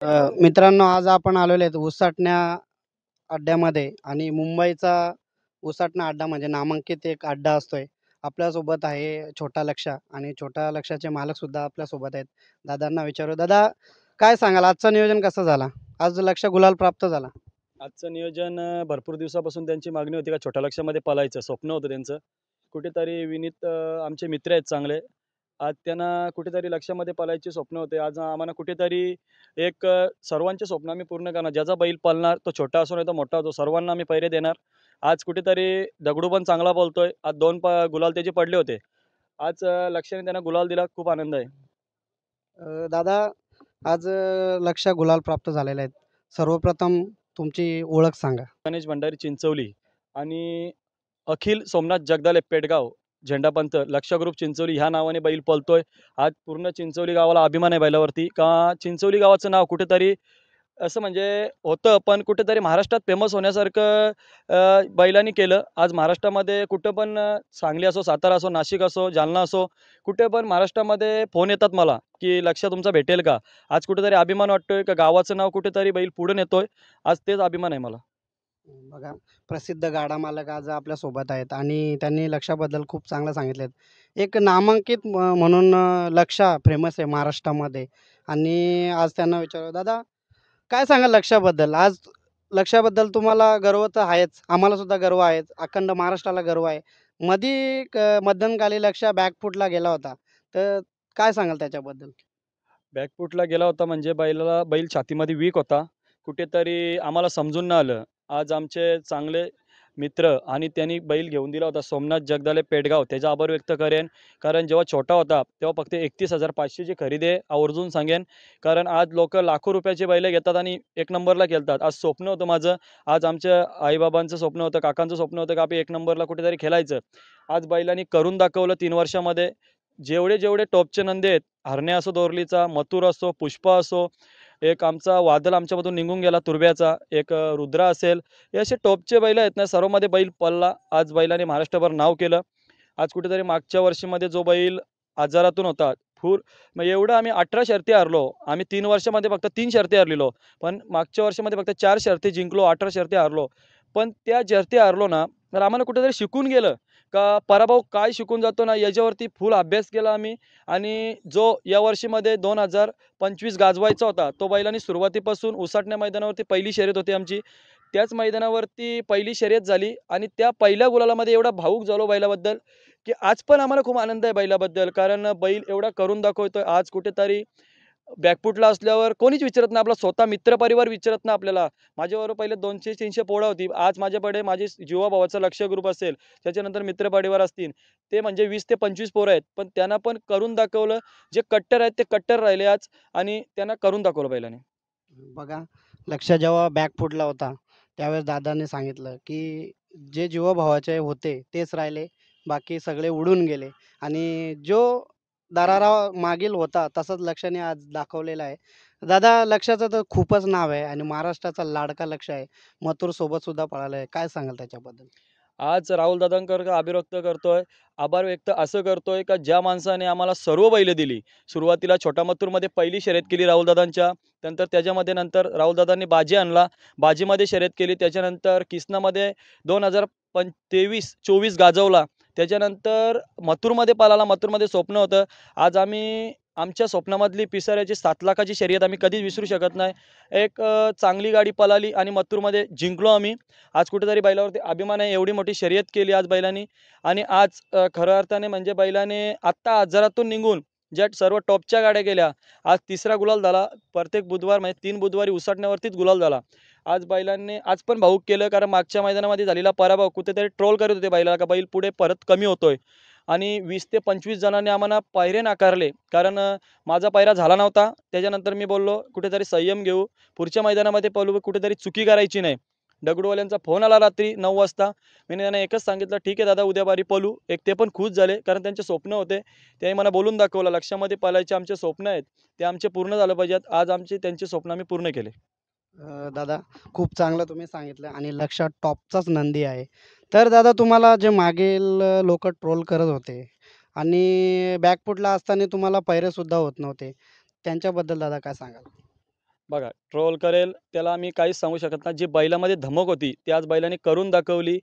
मित्रांनो, आज आपण आलेलो आहेत उसाटण्या अड्ड्यामध्ये आणि मुंबईचा उसाटणा अड्डा म्हणजे नामांकित एक अड्डा असतोय. आपल्यासोबत आहे छोटा लक्ष्या आणि छोटा लक्ष्याचे मालकसुद्धा आपल्यासोबत आहेत. दादांना विचारू, दादा काय सांगाल आजचं नियोजन कसं झाला? आज लक्ष्य गुलाल प्राप्त झाला. आजचं नियोजन भरपूर दिवसापासून त्यांची मागणी होती का छोट्या लक्ष्यामध्ये पळायचं स्वप्न होतं त्यांचं. कुठेतरी विनीत आमचे मित्र आहेत चांगले. आज त्यांना कुठेतरी लक्ष्यामध्ये पळायचे स्वप्न होते. आज आम्हाला कुठेतरी एक सर्वांचे स्वप्न आम्ही पूर्ण करणार. ज्याचा बैल पळणार तो छोटा असो नाही तर मोठा असो, सर्वांना आम्ही पहिरे देणार. आज कुठेतरी दगडू पण चांगला बोलतोय. आज 2 गुलाल त्याचे पडले होते. आज लक्ष्याने त्यांना गुलाल दिला. खूप आनंद आहे. दादा आज लक्ष्य गुलाल प्राप्त झालेले आहेत. सर्वप्रथम तुमची ओळख सांगा. गणेश भंडारी चिंचवली आणि अखिल सोमनाथ जगदाले पेडगाव, झेंडापंत, लक्ष्य ग्रुप चिंचोली ह्या नावाने बैल पळतोय. आज पूर्ण चिंचोली गावाला अभिमान आहे बैलावरती. का चिंचोली गावाचं नाव कुठेतरी असं म्हणजे होतं, पण कुठेतरी महाराष्ट्रात फेमस होण्यासारखं बैलांनी केलं. आज महाराष्ट्रामध्ये कुठं पण सांगली असो, सातारा असो, नाशिक असो, जालना असो, कुठे पण महाराष्ट्रामध्ये फोन येतात मला, की लक्ष्य तुमचा भेटेल का? आज कुठेतरी अभिमान वाटतोय का गावाचं नाव कुठेतरी बैल पुढे नेतोय. आज तेच अभिमान आहे मला. बघा, प्रसिद्ध गाडा मालक आज आपल्यासोबत आहेत आणि त्यांनी लक्ष्याबद्दल खूप चांगलं सांगितलेत. एक नामांकित म्हणून लक्ष्या फेमस आहे महाराष्ट्रामध्ये आणि आज त्यांना विचारू, दादा काय सांगाल लक्ष्याबद्दल? आज लक्ष्याबद्दल तुम्हाला गर्व तर आहेच, आम्हाला सुद्धा गर्व आहे, अखंड महाराष्ट्राला गर्व आहे. मधी मध्यंतकाली लक्ष्या बॅकफूटला गेला होता, तर काय सांगाल त्याच्याबद्दल? बॅकफूटला गेला होता म्हणजे बैल छातीमध्ये वीक होता. कुठेतरी आम्हाला समजून नाही आलं. आज आमचे चांगले मित्र आणि त्यांनी बैल घेऊन दिला होता सोमनाथ जगदाले पेडगाव. त्याचा आभार व्यक्त करेन. कारण जेव्हा छोटा होता तेव्हा फक्त 31,500 ची खरेदी आहे आवर्जून सांगेन. कारण आज लोकं लाखो रुपयाची बैलं घेतात आणि 1 नंबरला खेळतात. आज स्वप्न होतं माझं. आज आमच्या आई स्वप्न होतं, काकांचं स्वप्न होतं, की आपण 1 नंबरला कुठेतरी खेळायचं. आज बैलांनी करून दाखवलं 3 वर्षामध्ये. जेवढे टॉपचे नंदी आहेत, हरण्या असो दोरलीचा, मथुर असो, पुष्पा असो, एक आमचा वादल आमच्यामधून निघून गेला तुर्ब्याचा, एक रुद्रा असेल, हे असे टॉपचे बैल आहेत ना, सर्वमध्ये बैल पळला. आज बैलाने महाराष्ट्रभर नाव केलं. आज कुठेतरी मागच्या वर्षीमध्ये जो बैल आजारातून होता, मग एवढं आम्ही 18 शर्ती हारलो. आम्ही 3 वर्षामध्ये फक्त 3 शर्ती हरलेलो. पण मागच्या वर्षामध्ये फक्त 4 शर्ती जिंकलो, 18 शर्ती हारलो. पण त्या शर्ती हारलो ना, तर आम्हाला कुठेतरी शिकून गेलं, का पराभव काय शिकून जातो ना, याच्यावरती फुल अभ्यास केला आम्ही आणि जो या वर्षीमध्ये 2025 गाजवायचा होता, तो बैलांनी सुरुवातीपासून उसाटण्या मैदानावरती पहिली शर्यत होती आमची. त्याच मैदानावरती पहिली शर्यत झाली आणि त्या पहिल्या गुलालामध्ये एवढा भावूक झालो बैलाबद्दल, की आज पण आम्हाला खूप आनंद आहे बैलाबद्दल. कारण बैल एवढा करून दाखवतोय. आज कुठेतरी बॅकफूटला असल्यावर कोणीच विचारत नाही. आपला स्वतः मित्रपरिवार विचारत नाही आपल्याला. माझ्याबरोबर पहिले 200-300 पोळं होती. आज माझ्याकडे माझे जीवाभावाचा लक्ष्य ग्रुप असेल, त्याच्यानंतर मित्रपरिवार असतील. ते म्हणजे 20 ते 25 पोरं आहेत. पण त्यांना पण करून दाखवलं. जे कट्टर आहेत ते कट्टर राहिले आज आणि त्यांना करून दाखवलं बैलाने. बघा, लक्ष्य जेव्हा बॅकफूटला होता, त्यावेळेस दादांनी सांगितलं, की जे जीवाभावाचे होते तेच राहिले, बाकी सगळे उडून गेले आणि जो दरारा मागील होता तसंच लक्ष्याने आज दाखवलेला आहे. दादा लक्ष्याचं तर खूपच नाव आहे आणि महाराष्ट्राचा लाडका लक्ष्य आहे. मथुरसोबत सुद्धा पळाला आहे. काय सांगाल त्याच्याबद्दल? आज राहुल दादांकर आभार व्यक्त करतोय. आभार व्यक्त असं करतोय का ज्या माणसाने आम्हाला सर्व बैलं दिली. सुरुवातीला छोटा मथुरमध्ये पहिली शर्यत केली राहुलदादांच्या. नंतर त्याच्यामध्ये नंतर राहुलदादांनी बाजी आणला. बाजीमध्ये शर्यत केली. त्याच्यानंतर किसनामध्ये 2023-24 गाजवला. त्याच्यानंतर मथुरमध्ये पळाला. मथुरमध्ये स्वप्न होतं. आज आम्ही आमच्या स्वप्नामधली पिसाऱ्याची 7 लाखाची शर्यत आम्ही कधीच विसरू शकत नाही. एक चांगली गाडी पळाली आणि मथुरमध्ये जिंकलो आम्ही. आज कुठेतरी बैलावरती अभिमान आहे. एवढी मोठी शर्यत केली आज बैलांनी आणि आज खऱ्या अर्थाने म्हणजे बैलाने आत्ता आजारातून निघून ज्या सर्व टॉपच्या गाड्या केल्या. आज तिसरा गुलाल झाला. प्रत्येक बुधवार म्हणजे 3 बुधवारी उसाटण्यावरतीच गुलाल झाला. आज बैलांनी आज पण भाऊक केलं कारण मागच्या मैदानामध्ये झालेला पराभव कुठेतरी ट्रोल करत होते बैलाला का बैल पुढे परत कमी होतोय आणि 20 ते 25 जणांनी आम्हाला पायरे नाकारले. कारण माझा पायरा झाला नव्हता. त्याच्यानंतर मी बोललो कुठेतरी संयम घेऊ. पुढच्या मैदानामध्ये पळू कुठेतरी चुकी करायची नाही. दगडूवाल्यांचा फोन आला रात्री 9 वाजता. मी त्यांना एकच सांगितलं, "ठीक आहे दादा, उद्या बारी पळू." एक ते पण खुश झाले, कारण त्यांचे स्वप्न होते. त्यांनी मला बोलून दाखवलं, "लक्ष्यामध्ये पळायचे आमचे स्वप्न आहेत, ते आमचे पूर्ण झालं पाहिजेत." आज आमचे त्यांचे स्वप्न आम्ही पूर्ण केले. दादा खूप चांगलं तुम्ही सांगितलं आणि लक्षात टॉपचाच नंदी आहे. तर दादा तुम्हाला जे मागील लोकं ट्रोल करत होते आणि बॅकफूटला असताना तुम्हाला पैरेसुद्धा होत नव्हते. त्यांच्याबद्दल दादा काय सांगाल? बघा, ट्रोल करेल त्याला मी काहीच सांगू शकत नाही. जी बैलामध्ये धमक होती, ती आज बैलाने करून दाखवली.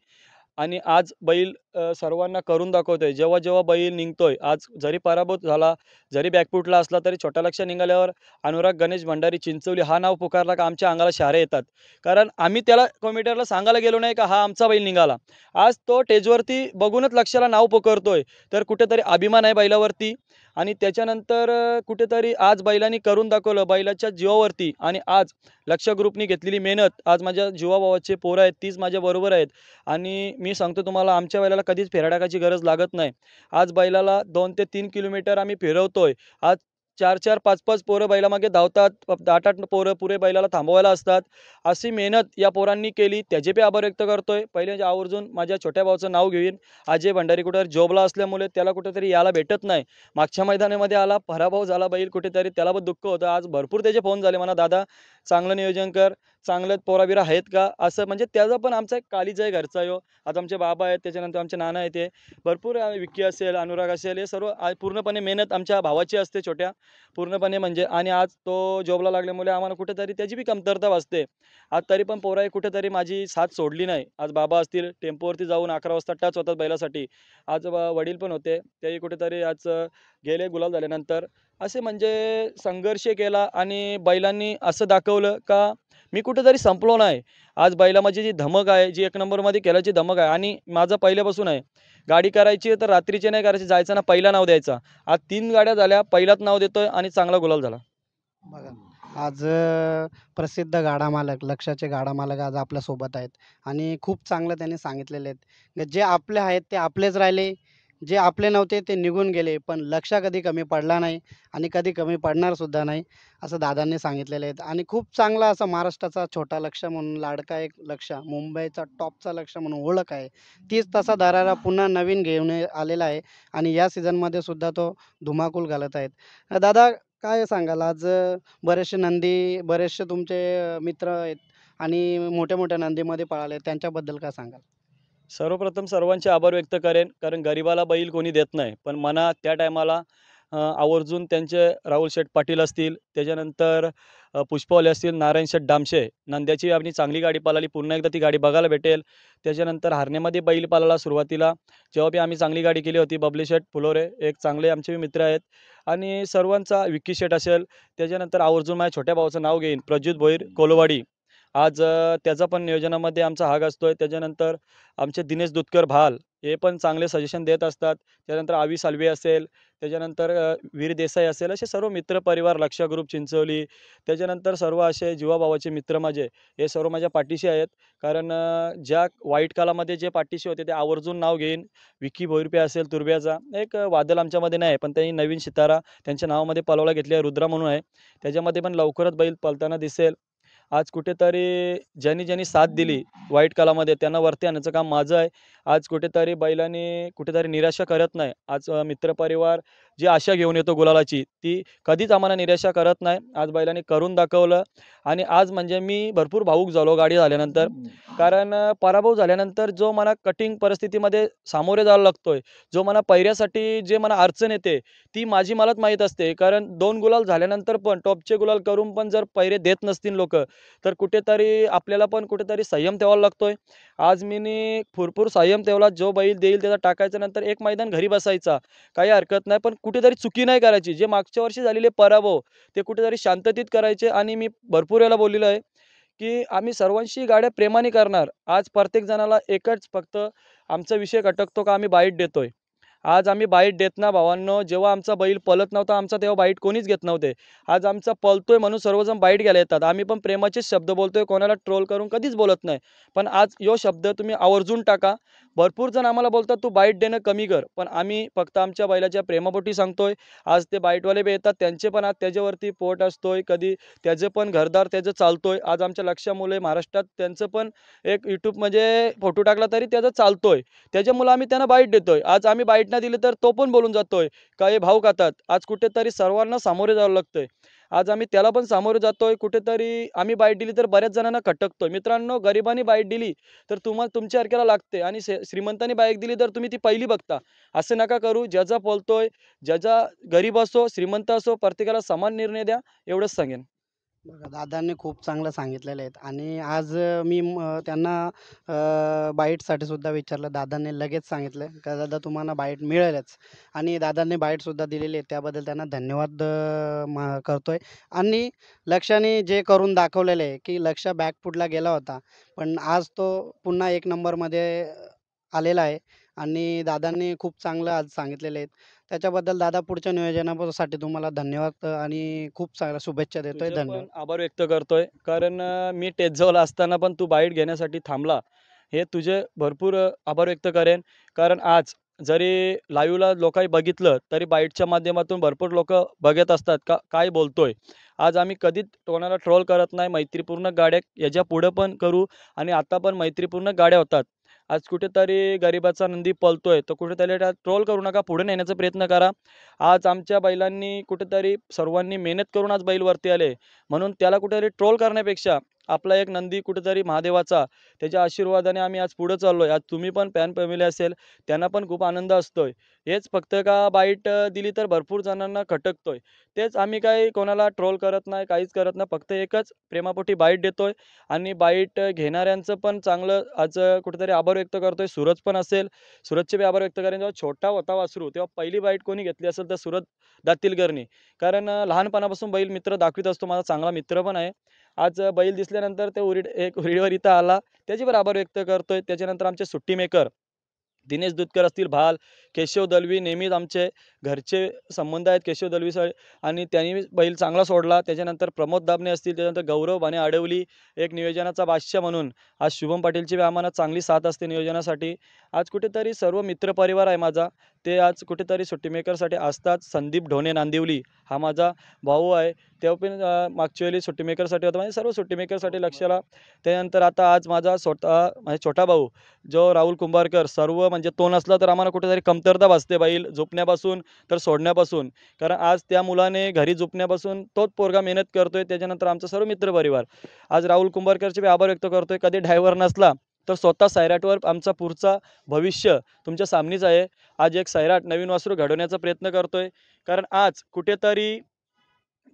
आणि आज बैल सर्वांना करून दाखवतोय. जेव्हा बैल निघतोय, आज जरी पराभूत झाला, जरी बॅकफुटला असला, तरी छोटा लक्ष्य निघाल्यावर अनुराग गणेश भंडारी चिंचवली हा नाव पुकारला का आमच्या अंगाला शहारे येतात. कारण आम्ही त्याला कमिटीला सांगायला गेलो नाही का हा आमचा बैल निघाला. आज तो स्टेजवरती बघूनच लक्ष्याला नाव पुकारतोय. तर कुठेतरी अभिमान आहे बैलावरती आणि त्याच्यानंतर कुठेतरी आज बैलांनी करून दाखवलं बैलाच्या जीवावरती आणि आज लक्ष्य ग्रुपनी घेतलेली मेहनत, आज माझ्या जीवाभावाचे पोरं आहेत, तीच माझ्याबरोबर आहेत. आणि मी सांगतो तुम्हाला आमच्या बैलाला कधीच फेरा टाकायची गरज लागत नाही. आज बैलाला 2 ते 3 किलोमीटर आम्ही फिरवतोय. आज 4-4, 5-5 पोरं बैलामागे धावतात. 8-8 पोरं पुरे बैलाला थांबवायला असतात. अशी मेहनत या पोरांनी केली. त्याचे बी आभार व्यक्त करतोय. पहिले म्हणजे आवर्जून माझ्या छोट्या भावाचं नाव घेईन. अजय भंडारी कुठेतरी जॉबला असल्यामुळे त्याला कुठेतरी यायला भेटत नाही. मागच्या मैदानामध्ये आला, पराभव झाला बैल कुठेतरी त्याला पण दुःख होतं. आज भरपूर त्याचे फोन झाले म्हणा, "दादा चांगलं नियोजन कर. चांगलं पोराबिरा आहेत का?" असं म्हणजे त्याचा पण आमचा एक काळीज आहे घरचा ह्यो. आता आमचे बाबा आहेत, त्याच्यानंतर आमचे नाना आहेत ते. भरपूर विक्की असेल, अनुराग असेल, हे सर्व पूर्णपणे मेहनत आमच्या भावाची असते छोट्या, पूर्णपणे म्हणजे आणि आज तो जॉबला लागल्यामुळे आम्हाला कुठेतरी त्याची बी कमतरता भासते. आज तरी पण पोरांनी कुठेतरी माझी साथ सोडली नाही. आज बाबा असतील, टेम्पोवरती जाऊन 11 वाजता टच होतात बैलासाठी. आज वडील पण होते. तेही कुठेतरी आज गेले गुलाल झाल्यानंतर. असे म्हणजे संघर्ष केला आणि बैलांनी असं दाखवलं का मी कुठेतरी संपलो नाही. आज बैलामध्ये जी धमक आहे, जी 1 नंबरमध्ये खेळायची धमक आहे आणि माझं पहिल्यापासून आहे. गाडी करायची तर रात्रीची नाही करायची, जायचं ना पहिला नाव द्यायचा. आज 3 गाड्या झाल्या, पहिलाच नाव देतोय आणि चांगला गुलाल झाला. बघा, आज प्रसिद्ध गाडा मालक, लक्ष्याचे गाडा मालक आज आपल्यासोबत आहेत आणि खूप चांगलं त्यांनी सांगितलेले आहेत. जे आपले आहेत ते आपलेच राहिले, जे आपले नव्हते ते निघून गेले. पण लक्ष कधी कमी पडला नाही आणि कधी कमी पडणारसुद्धा नाही, असं दादांनी सांगितलेले आहेत. आणि खूप चांगला असा महाराष्ट्राचा छोटा लक्ष्य म्हणून लाडका एक लक्ष्य, मुंबईचा टॉपचा लक्ष्य म्हणून ओळख आहे. तीच तसा दरारा पुन्हा नवीन घेऊन आलेला आहे आणि या सीझनमध्ये सुद्धा तो धुमाकूळ घालत आहेत. दादा काय सांगाल आज बरेचसे नंदी, बरेचसे तुमचे मित्र आहेत आणि मोठ्या-मोठ्या नंदीमध्ये पळाले, त्यांच्याबद्दल काय सांगाल? सर्वप्रथम सर्वांचे आभार व्यक्त करेन, कारण गरिबाला बैल कोणी देत नाही. पण मला त्या टायमाला आवर्जून त्यांचे राहुल शेठ पाटील असतील, त्याच्यानंतर पुष्पवाले असतील, नारायण शेठ डामशे, नंद्याची आम्ही चांगली गाडी पळाली. पुन्हा एकदा ती गाडी बघायला भेटेल. त्याच्यानंतर हरण्यामध्ये बैल पळाला सुरुवातीला. जेव्हा बी आम्ही चांगली गाडी केली होती, बबली शेठ फुलोरे एक चांगले आमचे मित्र आहेत आणि सर्वांचा विक्की शेठ असेल, त्याच्यानंतर आवर्जून माझ्या छोट्या भावाचं नाव घेईन, प्रज्योत भोईर कोलवाडी. आज त्याचा पण नियोजनामध्ये आमचा भाग असतोय. त्याच्यानंतर आमचे दिनेश दुधकर भाल हे पण चांगले सजेशन देत असतात. त्यानंतर आवी सालवे असेल, त्याच्यानंतर वीर देसाई असेल, असे सर्व मित्रपरिवार, लक्ष ग्रुप चिंचवली, त्याच्यानंतर सर्व असे जीवाभावाचे मित्र माझे, हे सर्व माझ्या पाठीशी आहेत. कारण ज्या वाईट काळामध्ये जे पाठीशी होते ते आवर्जून नाव घेईन. विक्की भोईरपे असेल तुर्ब्याचा, एक वादल आमच्यामध्ये नाही पण त्यांनी नवीन सितारा त्यांच्या नावामध्ये पळवायला घेतली आहे, रुद्रा म्हणून आहे. त्याच्यामध्ये पण लवकरच बैल पळताना दिसेल. आज कुठेतरी ज्यांनी साथ दिली वाईट काळामध्ये त्यांना वरती आणायचं काम माझं आहे. आज कुठेतरी बैलांनी कुठेतरी निराशा करत नाही. आज मित्रपरिवार जी आशा घेऊन येतो गुलालाची, ती कधीच आम्हाला निराशा करत नाही. आज बैलांनी करून दाखवलं आणि आज म्हणजे मी भरपूर भावूक झालो गाडी झाल्यानंतर. कारण पराभव झाल्यानंतर जो मला कठीण परिस्थितीमध्ये सामोरे जायला लागतोय, जो मला पैऱ्यासाठी जे मला अडचण येते, ती माझी मलाच माहीत असते. कारण 2 गुलाल झाल्यानंतर पण टॉपचे गुलाल करून पण जर पैरे देत नसतील लोकं, तर कुठेतरी आपल्याला पण कुठेतरी संयम ठेवावा लागतोय. आज मीनी भरपूर संयम ठेवला. जो बैल देईल त्याचा टाकायचा, नंतर एक मैदान घरी बसायचा. काही हरकत नाही, पण कुठेतरी चुकी नाही करायची. जे मागच्या वर्षी झालेले पराभव, ते कुठेतरी शांततेत करायचे आणि मी भरपूर वेळेला बोललेलो आहे, की आम्ही सर्वांशी गाड्या प्रेमाने करणार. आज प्रत्येक जणाला एकच फक्त आमचा विषय खटकतो का आम्ही बाईट देतोय. आज आम्ही बाईट देत ना भावांनो, जेव्हा आमचा बैल पळत नव्हता आमचा तेव्हा बाईट कोणीच घेत नव्हते. आज आमचा पळतोय म्हणून सर्वजण बाईट घ्यायला येतात. आम्ही पण प्रेमाचेच शब्द बोलतोय, कोणाला ट्रोल करून कधीच बोलत नाही. पण आज ह्यो शब्द तुम्ही आवर्जून टाका. भरपूर जण आम्हाला बोलतात, "तू बाईट देणं कमी कर." पण आम्ही फक्त आमच्या बैलाच्या प्रेमापोटी सांगतोय. आज ते बाईटवाले बी येतात, त्यांचे पण आज त्याच्यावरती पोट असतोय, कधी त्याचं पण घरदार त्याचं चालतोय. आज आमच्या लक्ष्यामुळे महाराष्ट्रात त्यांचं पण एक YouTube म्हणजे फोटो टाकला तरी त्याचा चालतोय. त्याच्यामुळं आम्ही त्यांना बाईट देतोय. आज आम्ही बाईट नाही दिली तर तो पण बोलून जातोय, का हे भाव खातात. आज कुठेतरी सर्वांना सामोरे जावं लागतंय. आज आम्ही त्याला पण सामोरे जातोय. कुठेतरी आम्ही बाईट दिली तर बऱ्याच जणांना खटकतोय. मित्रांनो, गरिबांनी बाईट दिली तर तुमच्या सारख्याला लागते आणि श्रीमंतांनी बाईट दिली तर तुम्ही ती पहिली बघता. असं नका करू. ज्याचा पळतोय, ज्याचा गरीब असो, श्रीमंत असो, प्रत्येकाला समान निर्णय द्या, एवढंच सांगेन. बघा, दादांनी खूप चांगलं सांगितलेलं आहेत आणि आज मी त्यांना बाईटसाठी सुद्धा विचारलं. दादांनी लगेच सांगितलं का दादा तुम्हाला बाईट मिळेलच आणि दादांनी बाईटसुद्धा दिलेली आहे. त्याबद्दल त्यांना धन्यवाद करतोय आणि लक्ष्याने जे करून दाखवलेलं आहे, की लक्ष्य बॅकफूटला गेला होता. पण आज तो पुन्हा 1 नंबरमध्ये आलेला आहे आणि दादांनी खूप चांगलं आज सांगितलेलं आहे. त्याच्याबद्दल दादा पुढच्या नियोजनासाठी तुम्हाला धन्यवाद आणि खूप साऱ्या शुभेच्छा देतोय. तुझे धन्यवाद. पण आभार व्यक्त करतोय. कारण मी टेकजवळ असताना पण तू बाईट घेण्यासाठी थांबला. हे तुझे भरपूर आभार व्यक्त करेन. कारण आज जरी लाईव्हला लोकांनी बघितलं, तरी बाईटच्या माध्यमातून भरपूर लोकं बघत असतात का काय बोलतोय. आज आम्ही कधीच कोणाला ट्रोल करत नाही. मैत्रीपूर्ण गाड्या याच्यापुढं पण करू आणि आता पण मैत्रीपूर्ण गाड्या होतात. आज कुठेतरी गरिबाचा नंदी पळतोय, तर कुठेतरी ट्रोल करू नका. पुढे नेण्याचा प्रयत्न करा. आज आमच्या बैलांनी कुठेतरी सर्वांनी मेहनत करून आज बैल वरती आले. म्हणून त्याला कुठेतरी ट्रोल करण्यापेक्षा आपला एक नंदी कुठेतरी महादेवाचा, त्याच्या आशीर्वादाने आम्ही आज पुढे चाललोय. आज तुम्ही पण फॅन फॅमिली असेल, त्यांना पण खूप आनंद असतोय. हेच फक्त का बाईट दिली तर भरपूर जणांना खटकतोय. तेच आम्ही काही कोणाला ट्रोल करत नाही, काहीच करत नाही. फक्त एकच प्रेमापोटी बाईट देतोय आणि बाईट घेणाऱ्यांचं पण चांगलं आज कुठेतरी आभार व्यक्त करतोय. सूरज पण असेल, सूरजचे बी आभार व्यक्त करेन. जेव्हा छोटा होता वासरू, तेव्हा पहिली बाईट कोणी घेतली असेल तर सूरज दातीलकरनी. कारण लहानपणापासून बैल मित्र दाखवीत असतो. माझा चांगला मित्र पण आहे. आज बैल दिसल्यानंतर ते एक हुरळीवर इथं आला. त्याचे पण आभार व्यक्त करतोय. त्याच्यानंतर आमचे सुट्टी मेकर दिनेश दुधकर असतील, भाल, केशव दलवी नेहमीच आमचे घरचे संबंध आहेत केशव दलवीसह आणि त्यांनी बैल चांगला सोडला. त्याच्यानंतर प्रमोद दाभणे असतील, त्याच्यानंतर गौरव भाने आडवली, एक नियोजनाचा बादशाह म्हणून. आज शुभम पाटीलची बी आम्हाला चांगली साथ असते नियोजनासाठी. आज कुठेतरी सर्व मित्रपरिवार आहे माझा. ते आज कुठेतरी सुट्टी मेकरसाठी असतात. संदीप ढोणे नांदिवली हा माझा भाऊ आहे. तेव्हा पण मागच्या वेळी सुट्टी मेकरसाठी होता. म्हणजे सर्व सुट्टी मेकरसाठी लक्षाला. त्यानंतर आता आज माझा स्वतः माझा छोटा भाऊ जो राहुल कुंभारकर सर्व म्हणजे तो नसला तर आम्हाला कुठेतरी कमतरता भासते बैल झोपण्यापासून तर सोडण्यापासून. कारण आज त्या मुलाने घरी झोपण्यापासून तोच पोरगा मेहनत करतोय. त्याच्यानंतर आमचा सर्व मित्रपरिवार. आज राहुल कुंभारकरचे बी आभार व्यक्त करतोय. कधी ड्रायव्हर नसला तर स्वतः सैराटवर आमचा पुढचा भविष्य तुमच्या सामनेच आहे. आज एक सैराट नवीन वासरू घडवण्याचा प्रयत्न करतोय. कारण आज कुठेतरी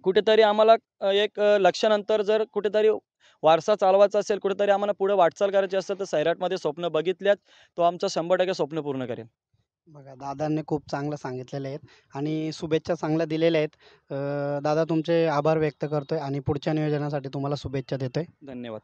कुठेतरी आम्हाला एक लक्षानंतर जर कुठेतरी वारसा चालवायचा असेल, कुठेतरी आम्हाला पुढे वाटचाल करायची असेल, तर सैराटमध्ये स्वप्न बघितल्यात. तो आमचं 100% स्वप्न पूर्ण करेल. बघा, दादांनी खूप चांगलं सांगितलेलं आहे आणि शुभेच्छा चांगल्या दिलेल्या आहेत. दादा तुमचे आभार व्यक्त करतोय आणि पुढच्या नियोजनासाठी तुम्हाला शुभेच्छा देतोय. धन्यवाद.